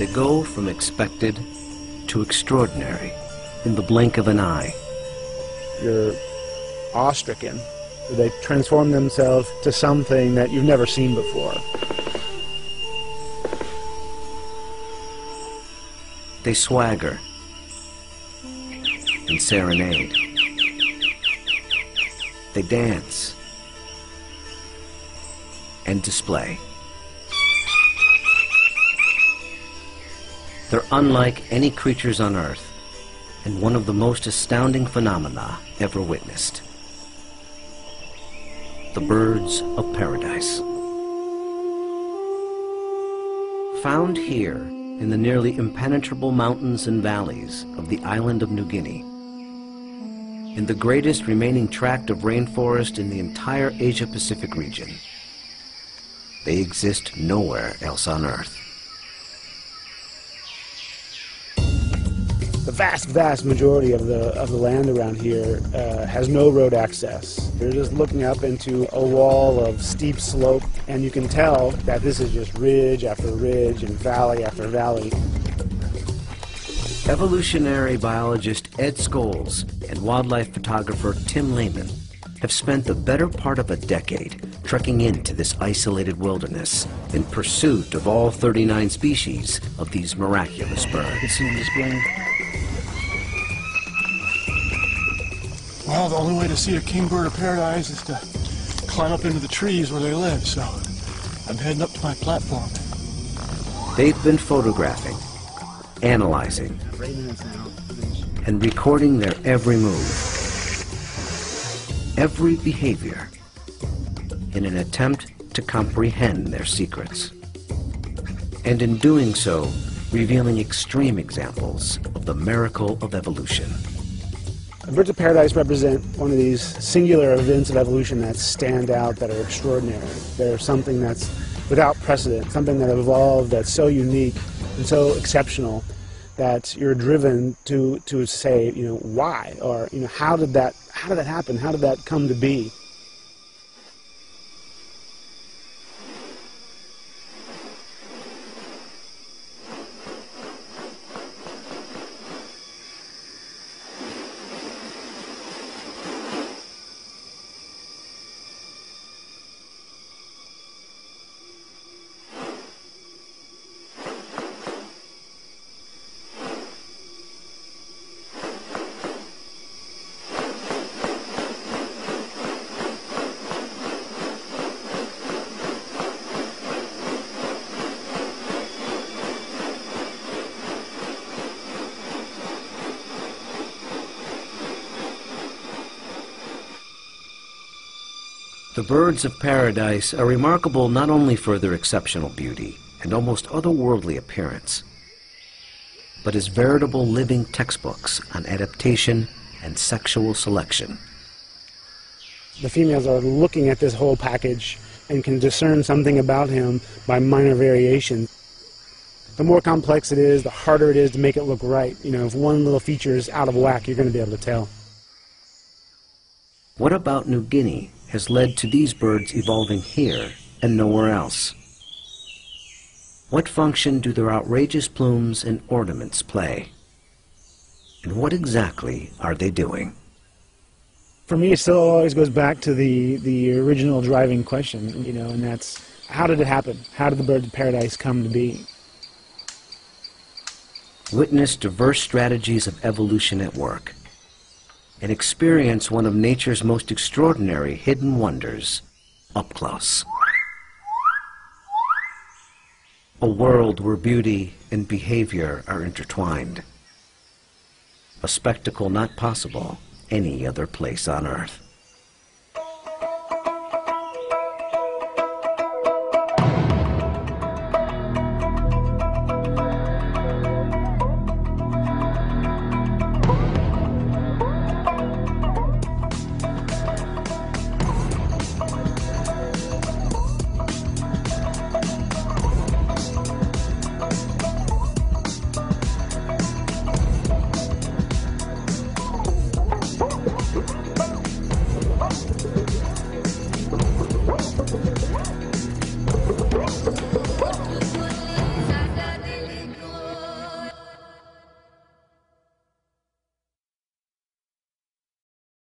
They go from expected to extraordinary in the blink of an eye. You're awe-stricken. They transform themselves to something that you've never seen before. They swagger and serenade. They dance and display. They're unlike any creatures on Earth, and one of the most astounding phenomena ever witnessed. The birds of paradise. Found here in the nearly impenetrable mountains and valleys of the island of New Guinea, in the greatest remaining tract of rainforest in the entire Asia-Pacific region. They exist nowhere else on Earth. The vast majority of the land around here has no road access. You're just looking up into a wall of steep slope, and you can tell that this is just ridge after ridge and valley after valley. Evolutionary biologist Ed Scholes and wildlife photographer Tim Lehman have spent the better part of a decade trekking into this isolated wilderness in pursuit of all 39 species of these miraculous birds. You can see them displaying. Well, the only way to see a kingbird of paradise is to climb up into the trees where they live, so I'm heading up to my platform. They've been photographing, analyzing, and recording their every move, every behavior, in an attempt to comprehend their secrets. And in doing so, revealing extreme examples of the miracle of evolution. Birds of paradise represent one of these singular events of evolution that stand out, that are extraordinary. They're something that's without precedent, something that evolved that's so unique and so exceptional that you're driven to say, you know, why, or, you know, how did that happen? How did that come to be? The birds of paradise are remarkable not only for their exceptional beauty and almost otherworldly appearance, but as veritable living textbooks on adaptation and sexual selection. The females are looking at this whole package and can discern something about him by minor variation. The more complex it is, the harder it is to make it look right. You know, if one little feature is out of whack, you're going to be able to tell. What about New Guinea has led to these birds evolving here and nowhere else? What function do their outrageous plumes and ornaments play? And what exactly are they doing? For me, it still always goes back to the original driving question, you know, and that's, how did it happen? How did the birds of paradise come to be? Witness diverse strategies of evolution at work, and experience one of nature's most extraordinary hidden wonders up close. A world where beauty and behavior are intertwined. A spectacle not possible any other place on Earth.